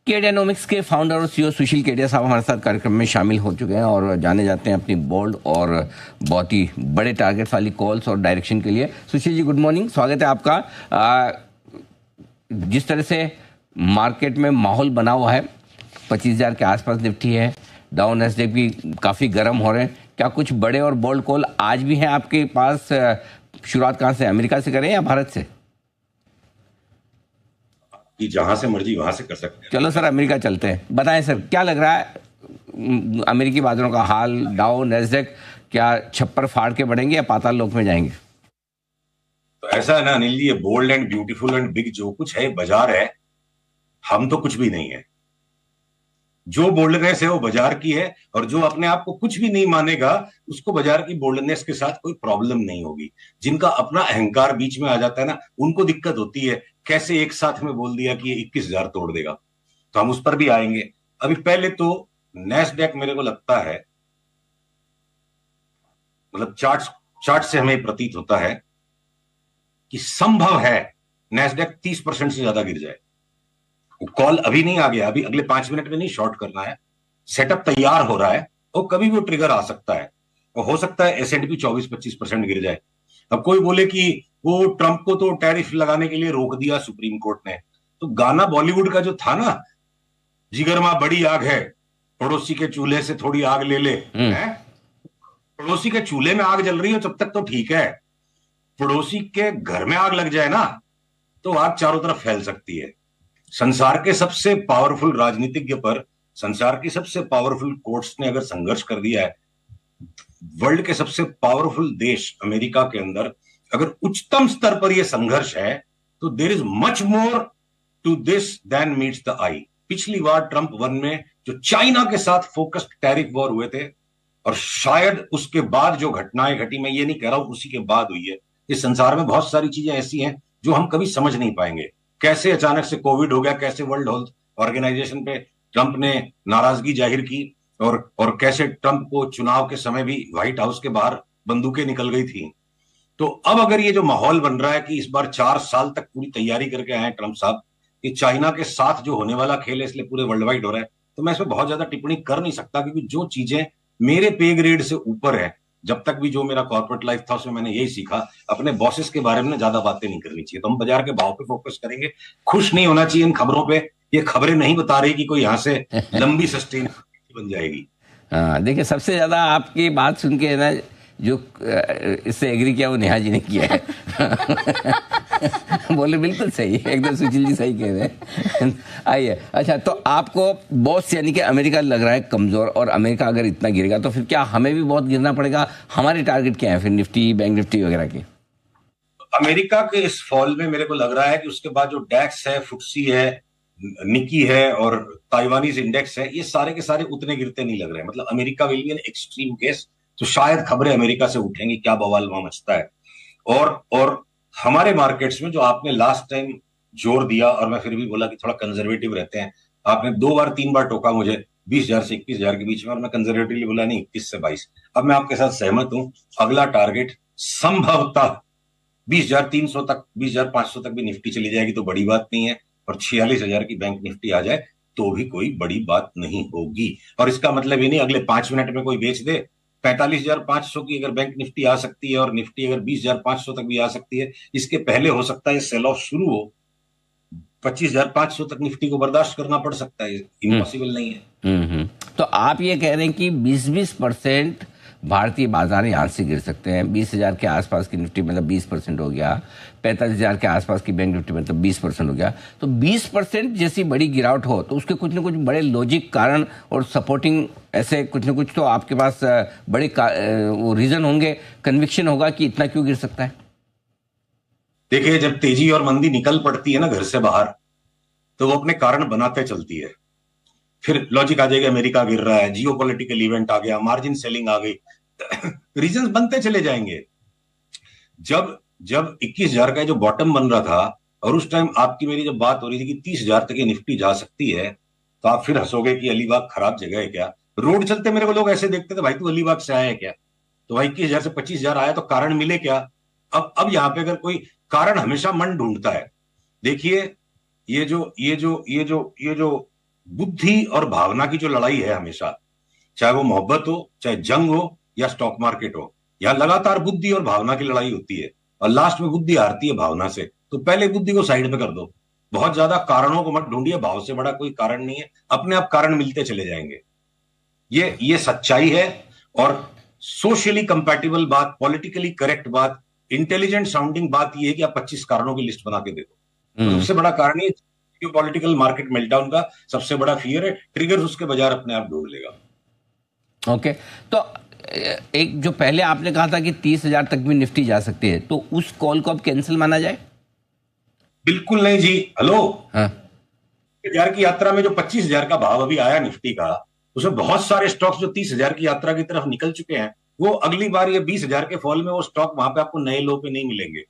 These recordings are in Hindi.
केडियानोमिक्स के फाउंडर और सीईओ सुशील केडिया साहब हमारे साथ कार्यक्रम में शामिल हो चुके हैं और जाने जाते हैं अपनी बोल्ड और बहुत ही बड़े टारगेट्स वाली कॉल्स और डायरेक्शन के लिए। सुशील जी, गुड मॉर्निंग, स्वागत है आपका। जिस तरह से मार्केट में माहौल बना हुआ है, 25,000 के आसपास निफ्टी है, डाउ नैस्डैक भी काफ़ी गर्म हो रहे हैं, क्या कुछ बड़े और बोल्ड कॉल आज भी हैं आपके पास? शुरुआत कहाँ से, अमेरिका से करें या भारत से? कि जहां से मर्जी वहां से कर सकते हैं। चलो सर, अमेरिका चलते हैं। बताएं सर, क्या लग रहा है अमेरिकी बाजारों का हाल? डाउ नैस्डैक क्या छप्पर फाड़ के बढ़ेंगे या पाताल लोक में जाएंगे? तो ऐसा है ना अनिल जी, ये bold and beautiful and big जो कुछ है बाजार है, हम तो कुछ भी नहीं है। जो बोल्डनेस है वो बाजार की है, और जो अपने आप को कुछ भी नहीं मानेगा उसको बाजार की बोल्डनेस के साथ कोई प्रॉब्लम नहीं होगी। जिनका अपना अहंकार बीच में आ जाता है ना, उनको दिक्कत होती है, कैसे एक साथ में बोल दिया कि ये 21,000 तोड़ देगा। तो हम उस पर भी आएंगे। अभी पहले तो नैस्डैक मेरे को लगता है, मतलब चार्ट से हमें प्रतीत होता है कि संभव है नैस्डैक 30% से ज्यादा गिर जाए। कॉल अभी नहीं आ गया, अभी अगले 5 मिनट में नहीं शॉर्ट करना है, सेटअप तैयार हो रहा है और कभी भी वो ट्रिगर आ सकता है। और हो सकता है S&P 24-25% गिर जाए। अब कोई बोले कि वो ट्रंप को तो टैरिफ लगाने के लिए रोक दिया सुप्रीम कोर्ट ने, तो गाना बॉलीवुड का जो था ना, जिगर मां बड़ी आग है, पड़ोसी के चूल्हे से थोड़ी आग ले ले, पड़ोसी के चूल्हे में आग जल रही हो तब तक तो ठीक है, पड़ोसी के घर में आग लग जाए ना तो आग चारों तरफ फैल सकती है। संसार के सबसे पावरफुल राजनीतिज्ञ पर संसार की सबसे पावरफुल कोर्ट्स ने अगर संघर्ष कर दिया है, वर्ल्ड के सबसे पावरफुल देश अमेरिका के अंदर अगर उच्चतम स्तर पर यह संघर्ष है, तो there is much more to this than meets the eye. पिछली बार ट्रंप 1 में जो चाइना के साथ फोकस्ड टैरिफ वॉर हुए थे, और शायद उसके बाद जो घटनाएं घटी, मैं ये नहीं कह रहा हूं उसी के बाद हुई है, इस संसार में बहुत सारी चीजें ऐसी हैं जो हम कभी समझ नहीं पाएंगे। कैसे अचानक से कोविड हो गया, कैसे वर्ल्ड हेल्थ ऑर्गेनाइजेशन पे ट्रंप ने नाराजगी जाहिर की, और कैसे ट्रंप को चुनाव के समय भी व्हाइट हाउस के बाहर बंदूकें निकल गई थी। तो अब अगर ये जो माहौल बन रहा है कि इस बार 4 साल तक पूरी तैयारी करके आए हैं ट्रंप साहब, कि चाइना के साथ जो होने वाला खेल है इसलिए पूरे वर्ल्ड वाइड हो रहा है, तो मैं इसमें बहुत ज्यादा टिप्पणी कर नहीं सकता, क्योंकि जो चीजें मेरे पे ग्रेड से ऊपर है, जब तक भी जो मेरा कॉर्पोरेट लाइफ था उसमें मैंने यही सीखा, अपने बॉसेस के बारे में ज्यादा बातें नहीं करनी चाहिए। तो हम बाजार के भाव पे फोकस करेंगे, खुश नहीं होना चाहिए इन खबरों पे। ये खबरें नहीं बता रही कि कोई यहां से लंबी सस्टेन बन जाएगी। देखिए, सबसे ज्यादा आपकी बात सुन के ना जो इससे एग्री किया वो नेहा जी ने किया है। बोले बिल्कुल सही, एकदम सुशील जी सही कह रहे हैं। आइए, अच्छा, तो आपको बॉस यानी कि अमेरिका लग रहा है कमजोर, और अमेरिका अगर इतना गिरेगा तो फिर क्या हमें भी बहुत गिरना पड़ेगा? हमारे टारगेट क्या है फिर निफ्टी, बैंक निफ्टी वगैरह के? अमेरिका के इस फॉल में मेरे को लग रहा है कि उसके बाद जो डैक्स है, फुटसी है, निकी है और ताइवानीज इंडेक्स है, ये सारे के सारे उतने गिरते नहीं लग रहे हैं। मतलब America will be an extreme case, तो शायद खबरें अमेरिका से उठेंगी, क्या बवाल वहां मचता है। और हमारे मार्केट्स में जो आपने लास्ट टाइम जोर दिया, और मैं फिर भी बोला कि थोड़ा कंजर्वेटिव रहते हैं, आपने 2 बार 3 बार टोका मुझे 20,000 से 21,000 के बीच में, और मैं कंजर्वेटिवली बोला नहीं 21 से 22। अब मैं आपके साथ सहमत हूं, अगला टारगेट संभवतः 20,300 तक, 20,500 तक भी निफ्टी चली जाएगी तो बड़ी बात नहीं है, और 46,000 की बैंक निफ्टी आ जाए तो भी कोई बड़ी बात नहीं होगी। और इसका मतलब ये नहीं अगले 5 मिनट में कोई बेच दे। 45,500 की अगर बैंक निफ्टी आ सकती है और निफ्टी अगर 20,500 तक भी आ सकती है, इसके पहले हो सकता है सेल ऑफ शुरू हो, 25,500 तक निफ्टी को बर्दाश्त करना पड़ सकता है, इम्पॉसिबल नहीं है। तो आप ये कह रहे हैं कि 20% भारतीय बाजार यहाँ से गिर सकते हैं। 20,000 के आसपास की निफ्टी मतलब 20% हो गया, 45,000 के आसपास की बैंक निफ्टी मतलब 20% हो गया। तो 20% जैसी बड़ी गिरावट हो तो उसके कुछ ना कुछ बड़े लॉजिक कारण और सपोर्टिंग ऐसे कुछ ना कुछ तो आपके पास बड़े वो रीजन होंगे, कन्विक्शन होगा कि इतना क्यों गिर सकता है। देखिए, जब तेजी और मंदी निकल पड़ती है ना घर से बाहर, तो वो अपने कारण बनाते चलती है। फिर लॉजिक आ जाएगा, अमेरिका गिर रहा है, जियो पॉलिटिकल इवेंट आ गया, मार्जिन सेलिंग आ गई, रीजंस बनते चले जाएंगे। जब 21,000 का जो बॉटम बन रहा था, और उस टाइम आपकी मेरी जब बात हो रही थी कि 30,000 तक ये निफ्टी जा सकती है, तो आप फिर हंसोगे कि अलीबाग खराब जगह है क्या। रोड चलते मेरे को लोग ऐसे देखते थे, भाई तू अलीबाग से आया है क्या? तो भाई 21,000 से 25,000 आया तो कारण मिले क्या? अब यहां पे अगर कोई कारण, हमेशा मन ढूंढता है। देखिए, ये जो बुद्धि और भावना की जो लड़ाई है हमेशा, चाहे वो मोहब्बत हो, चाहे जंग हो, या स्टॉक मार्केट हो, यहाँ लगातार बुद्धि और भावना की लड़ाई होती है और लास्ट में बुद्धि हारती है भावना से। तो पहले बुद्धि को साइड में कर दो, बहुत ज्यादा कारणों को मत ढूंढिए, भाव से बड़ा कोई कारण नहीं है, अपने आप कारण मिलते चले जाएंगे। ये सच्चाई है। और सोशली कंपैटिबल बात, पॉलिटिकली करेक्ट बात, इंटेलिजेंट साउंडिंग बात ये है कि आप 25 कारणों की लिस्ट बना के दे दो। तो सबसे बड़ा कारण ये पॉलिटिकल मार्केट मेल्टडाउन का सबसे बड़ा फियर है, ट्रिगर उसके बाजार अपने आप ढूंढ लेगा। ओके, तो एक जो पहले आपने कहा था कि 30,000 तक भी निफ्टी जा सकती है, तो उस कॉल को अब कैंसिल माना जाए? बिल्कुल नहीं जी। हेलो, हाँ, 30,000 की यात्रा में जो 25,000 का भाव अभी आया निफ्टी का, उसमें बहुत सारे स्टॉक्स जो 30,000 की यात्रा की तरफ निकल चुके हैं, वो अगली बार ये 20,000 के फॉल में वो स्टॉक वहां पे आपको नए लो पे नहीं मिलेंगे।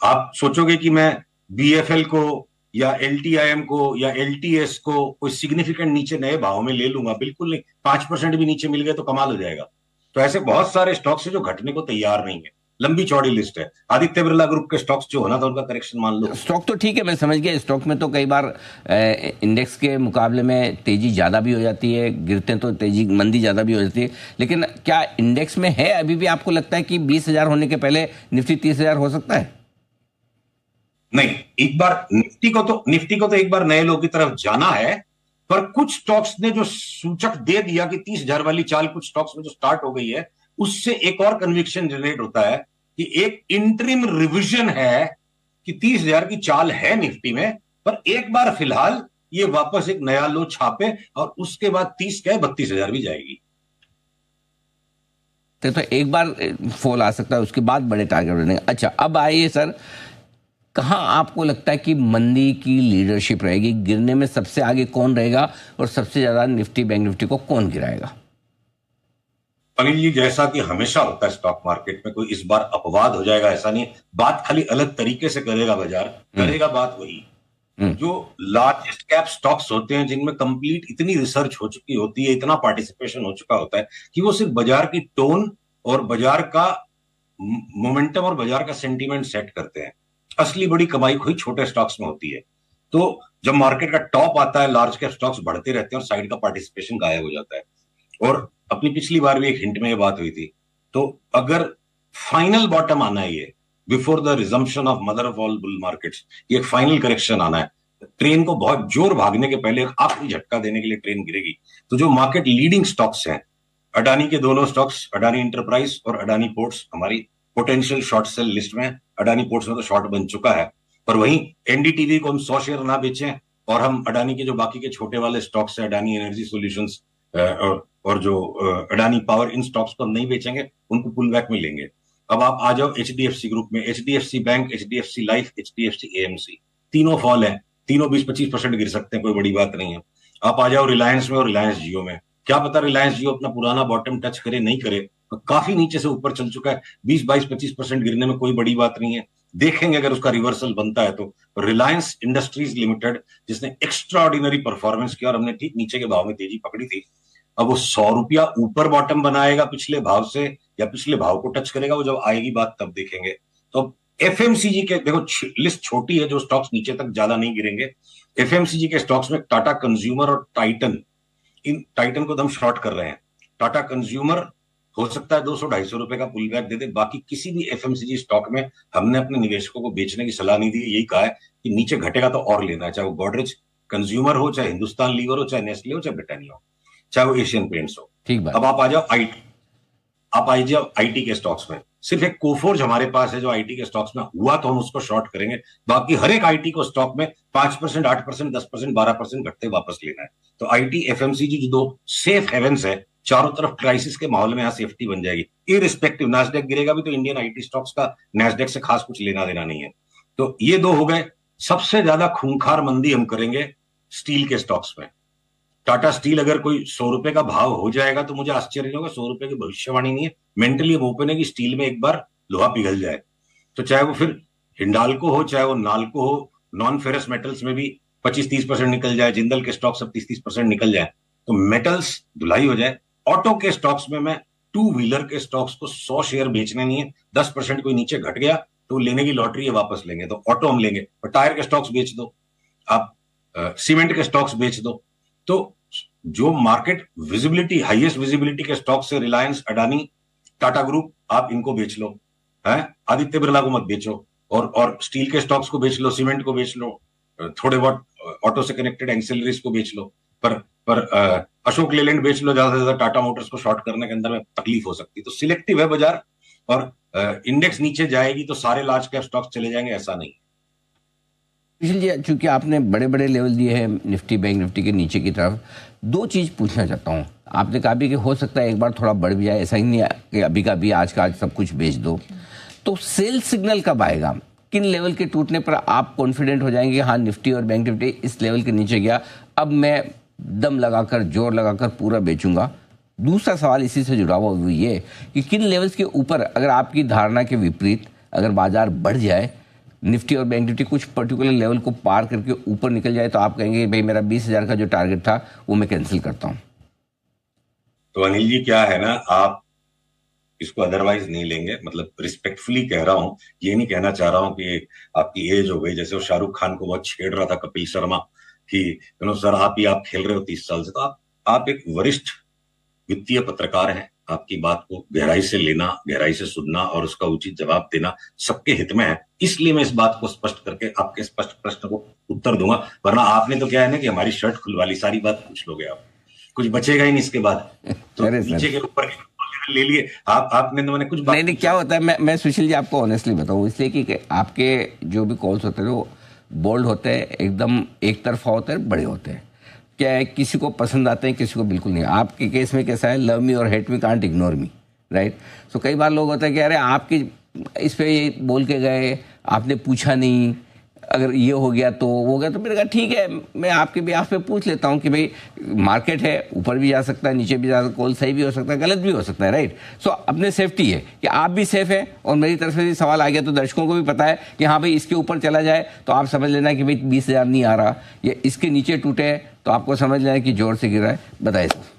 आप सोचोगे कि मैं बीएफएल को या एलटीआईएम को या एलटीएस को कोई सिग्निफिकेंट नीचे नए भाव में ले लूंगा, बिल्कुल नहीं। 5% भी नीचे मिल गए तो कमाल हो जाएगा। तो ऐसे बहुत सारे स्टॉक्स है जो घटने को तैयार नहीं है, लंबी चौड़ी लिस्ट है। आदित्य बिरला ग्रुप के स्टॉक्स जो होना था उनका करेक्शन मान लो। स्टॉक तो ठीक है, मैं समझ गया। स्टॉक में तो कई बार इंडेक्स के मुकाबले में तेजी ज्यादा भी हो जाती है, गिरते तो तेजी मंदी ज्यादा भी हो जाती है। लेकिन क्या इंडेक्स में है अभी भी आपको लगता है कि 20,000 होने के पहले निफ्टी 30,000 हो सकता है? नहीं, एक बार निफ्टी को तो एक बार नए लो की तरफ जाना है, पर कुछ स्टॉक्स ने जो सूचक दे दिया कि 30,000 वाली चाल कुछ स्टॉक्स में जो स्टार्ट हो गई है, उससे एक और कन्विक्शन जनरेट होता है कि एक इंटरिम रिविजन है कि 30,000 की चाल है निफ्टी में, पर एक बार फिलहाल ये वापस एक नया लो छापे और उसके बाद 30 क्या 32,000 भी जाएगी। तो एक बार फॉल आ सकता है, उसके बाद बड़े टारगेट बनेंगे। अच्छा, अब आइए सर, कहाँ आपको लगता है कि मंदी की लीडरशिप रहेगी? गिरने में सबसे आगे कौन रहेगा और सबसे ज्यादा निफ्टी बैंक निफ्टी को कौन गिराएगा? अनिल जी, जैसा कि हमेशा होता है स्टॉक मार्केट में, कोई इस बार अपवाद हो जाएगा ऐसा नहीं। बात खाली अलग तरीके से करेगा बाजार, करेगा बात वही। जो लार्जेस्ट कैप स्टॉक्स होते हैं, जिनमें कंप्लीट इतनी रिसर्च हो चुकी होती है, इतना पार्टिसिपेशन हो चुका होता है कि वो सिर्फ बाजार की टोन और बाजार का मोमेंटम और बाजार का सेंटीमेंट सेट करते हैं। असली बड़ी कमाई कोई छोटे स्टॉक्स में होती है। तो जब मार्केट का टॉप आता है, लार्ज कैप स्टॉक्स बढ़ते रहते हैं और साइड का पार्टिसिपेशन गायब हो जाता है। और अपनी पिछली बार भी एक हिंट में ये बात हुई थी। तो अगर फाइनल बॉटम आना है, ये before the resumption of mother of all bull markets, ये एक फाइनल करेक्शन आना है, ट्रेन को बहुत जोर भागने के पहले एक आखिरी झटका देने के लिए ट्रेन गिरेगी। तो जो मार्केट लीडिंग स्टॉक्स हैं, अडानी के दोनों स्टॉक्स, अडानी इंटरप्राइज और अडानी पोर्ट्स, हमारी पोटेंशियल शॉर्ट सेल लिस्ट में। अडानी पोर्ट्स में तो शॉर्ट बन चुका है, पर वहीं एनडीटीवी को हम 100 शेयर ना बेचें और हम अडानी के जो बाकी के छोटे वाले स्टॉक्स है, अडानी एनर्जी सॉल्यूशंस और जो अडानी पावर, इन स्टॉक्स को हम नहीं बेचेंगे, उनको पुल बैक में लेंगे। अब आप आ जाओ एचडीएफसी ग्रुप में, HDFC bank, HDFC life, HDFC AMC, तीनों फॉल है, तीनों 20-25% गिर सकते हैं, कोई बड़ी बात नहीं है। आप आ जाओ रिलायंस में और रिलायंस जियो में, क्या पता रिलायंस जियो अपना पुराना बॉटम टच करे नहीं करे, तो काफी नीचे से ऊपर चल चुका है। 20-22-25% गिरने में कोई बड़ी बात नहीं है, देखेंगे अगर उसका रिवर्सल बनता है तो। रिलायंस इंडस्ट्रीज लिमिटेड, जिसने एक्स्ट्रा ऑर्डिनरी परफॉर्मेंस किया और हमने ठीक नीचे के भाव में तेजी पकड़ी थी, अब वो 100 रुपया ऊपर बॉटम बनाएगा पिछले भाव से, या पिछले भाव को टच करेगा, वो जब आएगी बात तब देखेंगे। तो एफएमसीजी के देखो, लिस्ट छोटी है, जो स्टॉक्स नीचे तक ज्यादा नहीं गिरेंगे। एफएमसीजी के स्टॉक्स में टाटा कंज्यूमर और टाइटन, इन टाइटन को हम शॉर्ट कर रहे हैं। टाटा कंज्यूमर हो सकता है 200-250 रुपए का पुल बैक दे दे, बाकी किसी भी एफएमसीजी स्टॉक में हमने अपने निवेशकों को बेचने की सलाह नहीं दी, यही कहा है कि नीचे घटेगा तो और लेना है, चाहे वो गोदरेज कंज्यूमर हो, चाहे हिंदुस्तान लीवर हो, चाहे नेस्ले हो, चाहे ब्रिटानिया हो, चाहे वो एशियन पेंट्स हो। ठीक बात। अब आप आ जाओ आईटी के स्टॉक्स में। सिर्फ एक कोफोर्ज हमारे पास है जो आईटी के स्टॉक्स में हुआ, तो हम उसको शॉर्ट करेंगे। बाकी हर एक आईटी को स्टॉक में 5%, 8%, 10%, 12% घटते वापस लेना है। तो आईटी, एफएमसीजी जो दो सेफ हेवेंस है, चारों तरफ क्राइसिस के माहौल में यहां सेफ्टी बन जाएगी। इररिस्पेक्टिव, नैस्डैक गिरेगा भी तो इंडियन आईटी स्टॉक्स का नैस्डैक से खास कुछ लेना देना नहीं है। तो ये दो हो गए। सबसे ज्यादा खूंखार मंदी हम करेंगे स्टील के स्टॉक्स में। टाटा स्टील अगर कोई 100 रुपए का भाव हो जाएगा तो मुझे आश्चर्य नहीं होगा। 100 रुपए की भविष्यवाणी नहीं है, मेंटली हम ओपन है कि स्टील में एक बार लोहा पिघल जाए, तो चाहे वो फिर हिंडाल्को हो, चाहे वो नाल्को हो, नॉन फेरस मेटल्स में भी 25-30% निकल जाए, जिंदल के स्टॉक सब 30-30% निकल जाए, तो मेटल्स धुलाई हो जाए। ऑटो के स्टॉक्स में मैं टू व्हीलर के स्टॉक्स को 100 शेयर बेचने नहीं है। 10% कोई नीचे घट गया तो लेने की लॉटरी है, वापस लेंगे तो ऑटो हम लेंगे, और टायर के स्टॉक्स बेच दो। आप सीमेंट के स्टॉक्स बेच दो। तो जो मार्केट विजिबिलिटी, हाईएस्ट विजिबिलिटी के स्टॉक्स से रिलायंस, अडानी, टाटा ग्रुप, आप इनको बेच लो, है, आदित्य बिरला को मत बेचो, और स्टील के स्टॉक्स को बेच लो, सीमेंट को बेच लो, थोड़े बहुत ऑटो से कनेक्टेड एंसिलरीज को बेच लो, पर अशोक लेलैंड बेच लो ज्यादा से ज्यादा, टाटा मोटर्स को शॉर्ट करने के अंदर में तकलीफ हो सकती है। तो सिलेक्टिव है बाजार, और इंडेक्स नीचे जाएगी तो सारे लार्ज कैप स्टॉक्स चले जाएंगे, ऐसा नहीं। सुशील जी, चूंकि आपने बड़े बड़े लेवल दिए हैं निफ्टी, बैंक निफ्टी के नीचे की तरफ, दो चीज़ पूछना चाहता हूँ। आपने कहा भी कि हो सकता है एक बार थोड़ा बढ़ भी जाए, ऐसा ही नहीं है कि अभी का अभी आज का आज सब कुछ बेच दो। तो सेल सिग्नल कब आएगा? किन लेवल के टूटने पर आप कॉन्फिडेंट हो जाएंगे हाँ निफ्टी और बैंक निफ्टी इस लेवल के नीचे गया, अब मैं दम लगाकर, जोर लगाकर पूरा बेचूंगा? दूसरा सवाल इसी से जुड़ा हुआ वो ये कि किन लेवल्स के ऊपर अगर आपकी धारणा के विपरीत अगर बाजार बढ़ जाए, निफ्टी और बैंक निफ्टी कुछ पर्टिकुलर लेवल को पार करके ऊपर निकल जाए, तो आप कहेंगे भाई मेरा 20,000 का जो टारगेट था वो मैं कैंसिल करता हूं? तो अनिल जी क्या है ना, आप इसको अदरवाइज नहीं लेंगे, मतलब रिस्पेक्टफुली कह रहा हूं, ये नहीं कहना चाह रहा हूं कि आपकी एज हो गई, जैसे वो शाहरुख खान को बहुत छेड़ रहा था कपिल शर्मा कि सर आप खेल रहे हो 30 साल से। तो आप एक वरिष्ठ वित्तीय पत्रकार हैं, आपकी बात को गहराई से लेना, गहराई से सुनना और उसका उचित जवाब देना सबके हित में है। इसलिए मैं इस बात को स्पष्ट करके आपके स्पष्ट प्रश्न को उत्तर दूंगा, वरना आपने तो क्या है ना कि हमारी शर्ट खुलवा ली, सारी बात पूछ लोगे आप, कुछ बचेगा ही नहीं इसके बाद। तो नीचे के ऊपर ले लिए आपने, तो मैंने कुछ बात नहीं, क्या होता है, मैं सुशील जी आपको ऑनेस्टली बताऊं, इसलिए कि आपके जो भी कॉल्स होते हैं वो बोल्ड होते हैं, एकदम एक तरफा होते हैं, बड़े होते हैं। क्या है, किसी को पसंद आते हैं, किसी को बिल्कुल नहीं। आपके केस में कैसा है, लव मी और hate me, can't ignore me, right? So कई बार लोग होता है कि अरे आपकी इस पे ये बोल के गए, आपने पूछा नहीं, अगर ये हो गया तो वो हो गया। तो मैंने कहा ठीक है, मैं आपके भी आप पे पूछ लेता हूँ कि भाई मार्केट है, ऊपर भी जा सकता है, नीचे भी जा सकता है, कॉल सही भी हो सकता है, गलत भी हो सकता है, राइट? सो अपने सेफ्टी है कि आप भी सेफ है और मेरी तरफ से भी सवाल आ गया तो दर्शकों को भी पता है कि हाँ भाई इसके ऊपर चला जाए तो आप समझ लेना कि भाई 20,000 नहीं आ रहा, या इसके नीचे टूटे तो आपको समझ लेना कि जोर से गिर रहा है। बताइए सर।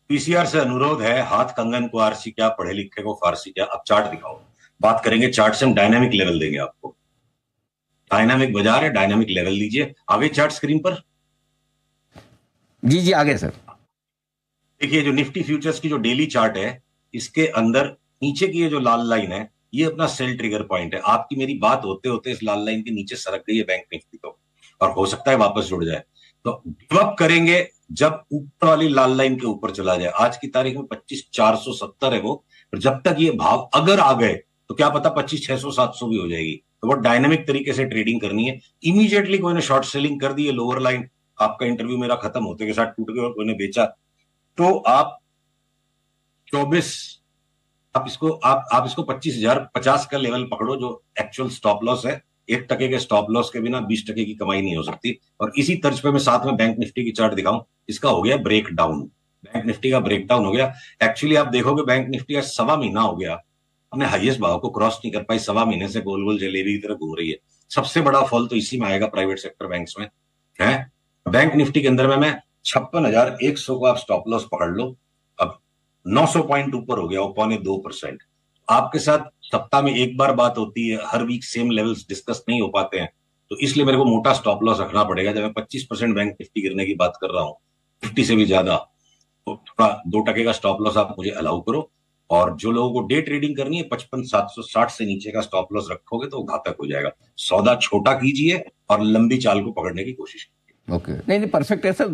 पीसीआर से अनुरोध है, हाथ कंगन को आरसी क्या, पढ़े लिखे को फारसी क्या। अब चार्ट दिखाओ, बात करेंगे चार्ट से, हम डायनामिक लेवल देंगे आपको। डायनामिक बाजार है, डायनामिक लेवल लीजिए। आगे चार्ट स्क्रीन पर, जी जी आगे सर। देखिए जो निफ्टी फ्यूचर्स की जो डेली चार्ट है, इसके अंदर नीचे की ये जो लाल लाइन है, ये अपना सेल ट्रिगर पॉइंट है। आपकी मेरी बात होते होते इस लाल लाइन के नीचे सरक गई है बैंक निफ्टी, तो और हो सकता है वापस जुड़ जाए। तो गिव अप करेंगे जब ऊपर वाली लाल लाइन के ऊपर चला जाए। आज की तारीख में 25,470 है वो, और जब तक ये भाव अगर आ गए तो क्या पता 25,600-700 भी हो जाएगी। तो वो डायनेमिक तरीके से ट्रेडिंग करनी है। इमीडिएटली कोई ने शॉर्ट सेलिंग कर दी है, लोअर लाइन आपका इंटरव्यू मेरा खत्म होते के साथ टूट गया और कोई ने बेचा, तो आप 24, आप इसको 25,050 का लेवल पकड़ो जो एक्चुअल स्टॉप लॉस है। 1% के स्टॉप लॉस के बिना 20% की कमाई नहीं हो सकती। और इसी तर्ज पे मैं साथ में बैंक निफ्टी की चार्ट दिखाऊं, इसका हो गया ब्रेक डाउन, बैंक निफ्टी का ब्रेक डाउन हो गया। एक्चुअली आप देखोगे बैंक निफ्टी आज 1.25 महीना हो गया अपने हाईएस्ट भाव को क्रॉस नहीं कर पाई, 1.25 महीने से गोल गोल जलेबी की तरह घूम रही है। सबसे बड़ा फॉल तो इसी में आएगा प्राइवेट सेक्टर बैंक्स में है। बैंक निफ्टी के अंदर में मैं 56,100 को आप स्टॉप लॉस पकड़ लो। अब 900 पॉइंट ऊपर हो गया, वो 0.2%। आपके साथ सप्ताह में एक बार बात होती है, हर वीक सेम लेवल्स डिस्कस नहीं हो पाते हैं, तो इसलिए मेरे को मोटा स्टॉप लॉस रखना पड़ेगा। जब मैं 25% बैंक निफ्टी गिरने की बात कर रहा हूं, 50 से भी ज्यादा, तो थोड़ा 2% का स्टॉप लॉस आप मुझे अलाउ करो। और जो लोगों को डे ट्रेडिंग करनी है, 55,760 से नीचे का स्टॉप लॉस रखोगे तो घातक हो जाएगा। सौदा छोटा कीजिए और लंबी चाल को पकड़ने की कोशिश कीजिए। ओके नहीं, परफेक्ट है सर।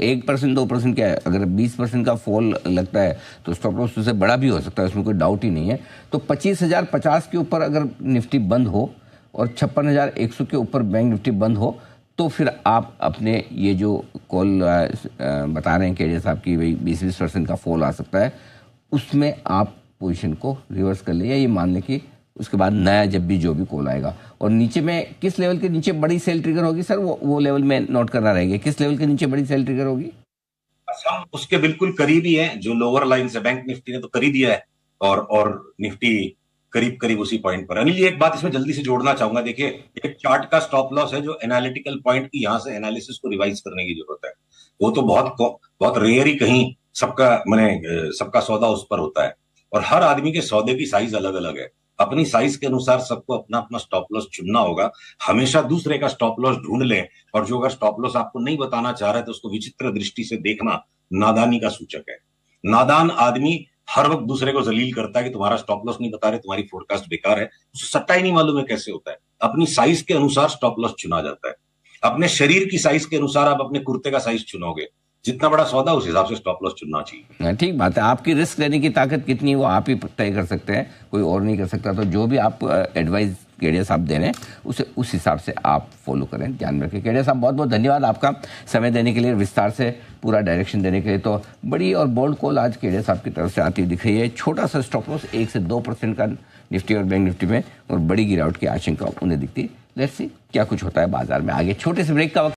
1% 2% क्या है, अगर 20% का फॉल लगता है तो स्टॉप लॉस उससे बड़ा भी हो सकता है, उसमें कोई डाउट ही नहीं है। तो 25,050 के ऊपर अगर निफ्टी बंद हो और 56,100 के ऊपर बैंक निफ्टी बंद हो, तो फिर आप अपने ये जो कॉल बता रहे हैं कि जैसे आपकी भाई 20% का फॉल आ सकता है, उसमें आप पोजीशन को रिवर्स कर लें, या ये मान लें कि उसके बाद नया जब भी जो भी कॉल आएगा। और नीचे में किस लेवल के नीचे बड़ी सेल ट्रिगर होगी सर, वो लेवल में नोट करना रहेगा, किस लेवल के नीचे बड़ी सेल ट्रिगर होगी? हम उसके बिल्कुल करीब ही है, जो लोअर लाइन से बैंक निफ्टी ने तो कर ही दिया है, और निफ्टी करीब करीब उसी पॉइंट पर। अनिल जी एक बात इसमें जल्दी से जोड़ना चाहूंगा, देखिए एक चार्ट का स्टॉप लॉस है जो एनालिटिकल पॉइंट की यहां से एनालिसिस को रिवाइज करने की जरूरत है। वो तो बहुत रेयर ही कहीं सबका सौदा उस पर होता है, और हर आदमी के सौदे की साइज अलग अलग है। अपनी साइज के अनुसार सबको अपना अपना स्टॉप लॉस चुनना होगा। हमेशा दूसरे का स्टॉप लॉस ढूंढ लें, और जो अगर स्टॉप लॉस आपको नहीं बताना चाह रहा है तो उसको विचित्र दृष्टि से देखना नादानी का सूचक है। नादान आदमी हर वक्त दूसरे को जलील करता है कि तुम्हारा स्टॉप लॉस नहीं बता रहे, तुम्हारी फोरकास्ट बेकार है। उसे सट्टा ही नहीं मालूम है कैसे होता है। अपनी साइज के अनुसार स्टॉप लॉस चुना जाता है। अपने शरीर की साइज के अनुसार आप अपने कुर्ते का साइज चुनोगे। जितना बड़ा सौदा उस हिसाब से स्टॉप लॉस चुनना चाहिए। हाँ, ठीक बात है। आपकी रिस्क लेने की ताकत कितनी है वो आप ही तय कर सकते हैं, कोई और नहीं कर सकता। तो जो भी आप एडवाइस केडिया साहब दे रहे हैं उसे उस हिसाब से आप फॉलो करें, ध्यान में रखें। केडिया साहब बहुत बहुत धन्यवाद आपका समय देने के लिए, विस्तार से पूरा डायरेक्शन देने के लिए। तो बड़ी और बोल्ड कॉल आज केडिया साहब की तरफ से आती दिख रही है। छोटा सा स्टॉप लॉस 1 से 2% का निफ्टी और बैंक निफ्टी में, और बड़ी गिरावट की आशंका उन्हें दिखती। लेट्स सी क्या कुछ होता है बाजार में आगे। छोटे से ब्रेक का वक्त